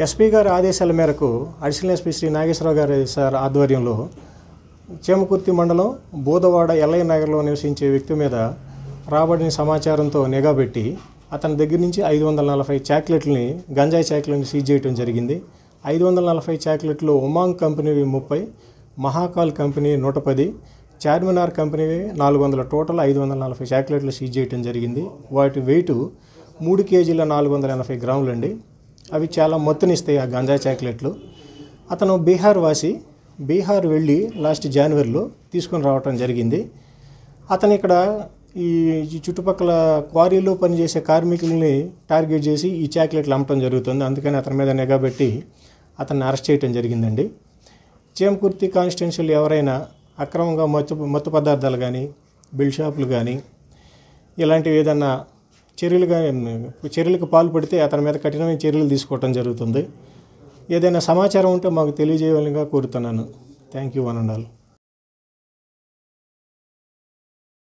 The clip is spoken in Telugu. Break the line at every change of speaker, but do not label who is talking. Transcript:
ఎస్పీ గారి ఆదేశాల మేరకు అడిషనల్ ఎస్పీ శ్రీ నాగేశ్వరరావు గారి సార్ ఆధ్వర్యంలో చేమకుర్తి మండలం బోధవాడ ఎల్ఐ నగర్లో నివసించే వ్యక్తి మీద రాబడిన సమాచారంతో నిఘా పెట్టి అతని దగ్గర నుంచి 540 చాక్లెట్లని గంజాయి చాక్లెట్ని సీజ్ చేయడం జరిగింది. 540 చాక్లెట్లు ఉమాంగ్ కంపెనీవి 30, మహాకాల్ కంపెనీ 110, చార్మినార్ కంపెనీవి 400, టోటల్ 540 చాక్లెట్లు సీజ్ చేయడం జరిగింది. వాటి వెయిట్ 3 కేజీల 480 గ్రాములండి. అవి చాలా మత్తునిస్తాయి ఆ గంజాయి చాక్లెట్లు. అతను బీహార్ వాసి, బీహార్ వెళ్ళి లాస్ట్ జనవరిలో తీసుకొని రావటం జరిగింది. అతను ఇక్కడ ఈ చుట్టుపక్కల క్వారీలో పనిచేసే కార్మికుల్ని టార్గెట్ చేసి ఈ చాక్లెట్లు అమ్మటం జరుగుతుంది. అందుకని అతని మీద నిఘా పెట్టి అతన్ని అరెస్ట్ చేయడం జరిగిందండి. చేమకుర్తి కాన్స్టిట్యున్సీలో ఎవరైనా అక్రమంగా మత్తు పదార్థాలు కానీ, బిల్ షాపులు కానీ ఇలాంటివి ఏదన్నా చర్యలకు పాల్పడితే అతని మీద కఠినమైన చర్యలు తీసుకోవటం జరుగుతుంది. ఏదైనా సమాచారం ఉంటే మాకు తెలియజేయాలని కోరుతున్నాను. Thank you one and all.